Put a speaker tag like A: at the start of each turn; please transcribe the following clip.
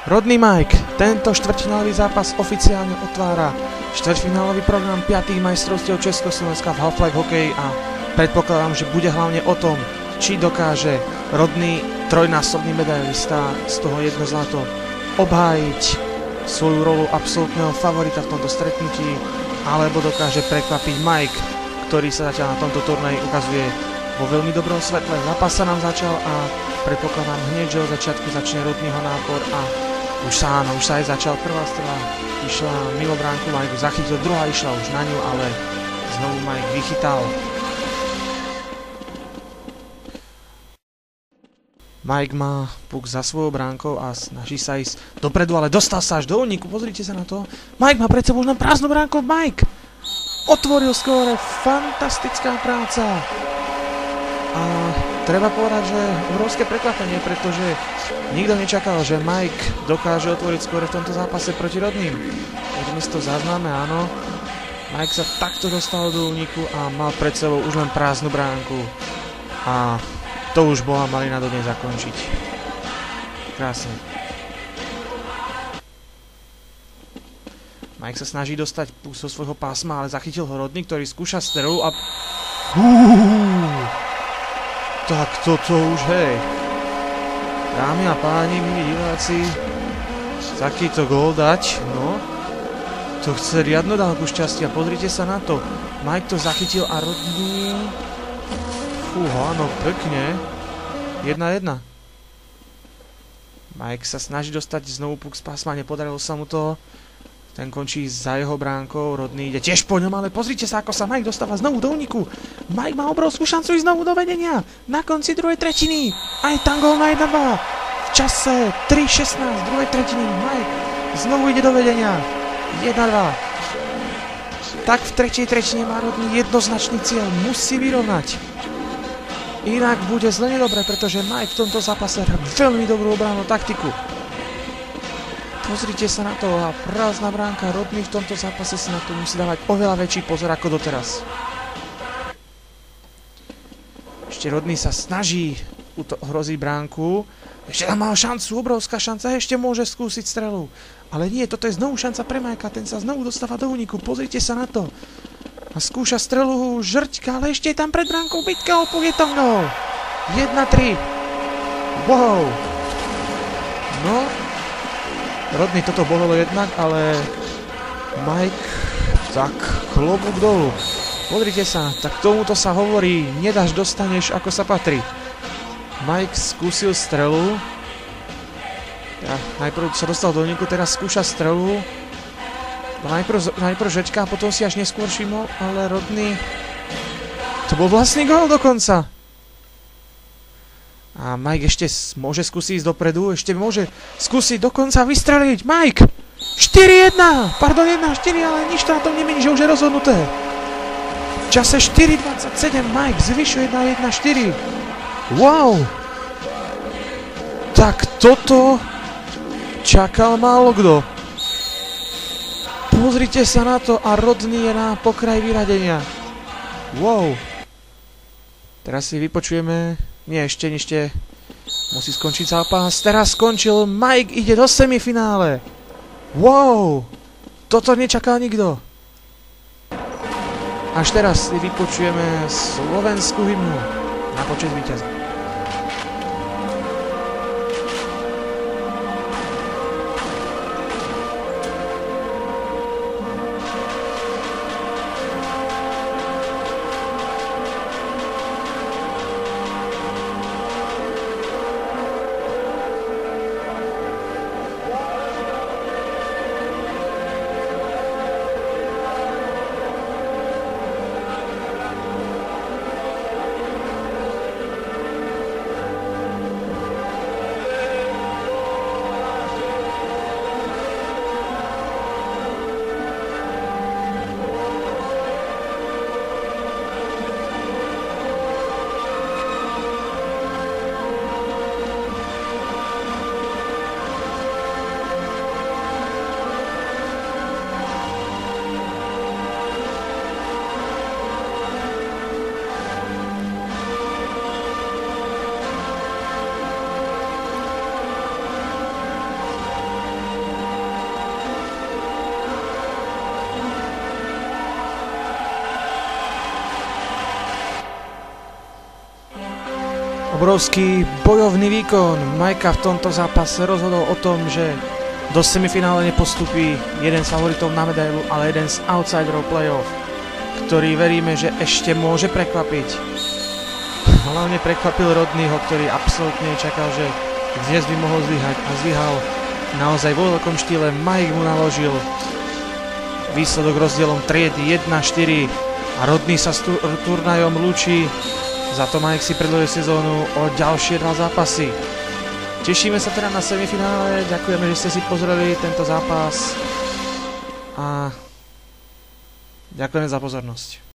A: Rodný Mike, tento štvrťfinálový zápas oficiálne otvára štvrťfinálový program 5. majstrovstiev Československa v Half-Life hokeji a predpokladám, že bude hlavne o tom, či dokáže rodný trojnásobný medailista z toho jedno zlato obhájiť svoju rolu absolútneho favorita v tomto stretnutí, alebo dokáže prekvapiť Mike, ktorý sa zatiaľ na tomto turnaji ukazuje vo veľmi dobrom svetle. Zápas sa nám začal a predpokladám hneď, že od začiatku začne rodnýho nápor a už sa aj začal. Prvá strela išla mimo bránku, Mike zachytil, druhá išla už na ňu, ale znovu Mike vychytal. Mike má puk za svojou bránkou a snaží sa ísť dopredu, ale dostal sa až do úniku, pozrite sa na to. Mike má pred sebou už len prázdnu bránku, Mike otvoril skóre, fantastická práca. A treba povedať, že obrovské prekvapenie, pretože nikto nečakal, že Mike dokáže otvoriť skóre v tomto zápase proti rodným. Môžeme si to zaznáme, áno. Mike sa takto dostal do úniku a mal pred sebou už len prázdnu bránku. A to už bola malina do nej zakončiť. Krásne. Mike sa snaží dostať puk zo svojho pásma, ale zachytil ho rodný, ktorý skúša strelu a... Tak toto už, hej. Dámy a páni, milí diváci, takýto gól dať, no. To chce riadnu dávku šťastia, pozrite sa na to. Mike to zachytil a rodný... Fúha, no pekne. 1-1. Mike sa snaží dostať znovu puk z pásma, nepodarilo sa mu to. Ten končí za jeho bránkou, rodný ide tiež po ňom, ale pozrite sa, ako sa Mike dostáva znovu do úniku. Mike má obrovskú šancu ísť znovu do vedenia. Na konci druhej tretiny. Aj tam gól na 1-2. V čase 3:16 druhej tretiny Mike znovu ide do vedenia. 1-2. Tak v tretej tretine má rodný jednoznačný cieľ. Musí vyrovnať. Inak bude zle nedobre, pretože Mike v tomto zápase hrá veľmi dobrú obrannú taktiku. Pozrite sa na to a prázdna bránka, rodný v tomto zápase si na to musí dávať oveľa väčší pozor ako doteraz. Ešte rodný sa snaží hroziť bránku. Ešte tam mal šancu, obrovská šanca, ešte môže skúsiť strelu. Ale nie, toto je znovu šanca pre Majka, ten sa znovu dostáva do úniku, pozrite sa na to. A skúša strelu žrťka, ale ešte je tam pred bránkou bitka, opuk je tam gól. 1-3. Wow. No, rodný toto bolelo jednak, ale Mike, tak klobúk dolu. Pozrite sa, tak tomuto sa hovorí, nedáš, dostaneš ako sa patrí. Mike skúsil strelu. Ja, najprv sa dostal do úniku, teraz skúša strelu. Najprv žečka a potom si až neskôr všimol, ale rodný... To bol vlastný gól dokonca. A Mike ešte môže skúsiť ísť dopredu, ešte môže skúsiť dokonca vystreliť. Mike! 4-1! Pardon, 1-4, ale nič to na tom nemení, že už je rozhodnuté. V čase 4:27 Mike zvyšuje na 1-4. Wow! Tak toto čakal málo kto. Pozrite sa na to a rodný je na pokraji vyradenia. Wow! Teraz si vypočujeme... Nie, ešte musí skončiť zápas. Teraz skončil, Mike ide do semifinále. Wow! Toto nečakal nikto. Až teraz si vypočujeme slovenskú hymnu na počesť víťaza. Obrovský bojovný výkon. Majka v tomto zápase rozhodol o tom, že do semifinále nepostupí jeden z favoritov na medailu, ale jeden z outsiderov playoff, ktorý veríme, že ešte môže prekvapiť. Hlavne prekvapil Rodneyho, ktorý absolútne nečakal, že dnes by mohol zlyhať a zlyhal naozaj vo veľkom štýle. Mike mu naložil výsledok rozdielom triedy 1-4 a Rodney sa s turnajom lúči. Za to Mike si predĺžuje sezónu o ďalšie 2 zápasy. Tešíme sa teda na semifinále, ďakujeme, že ste si pozreli tento zápas a ďakujeme za pozornosť.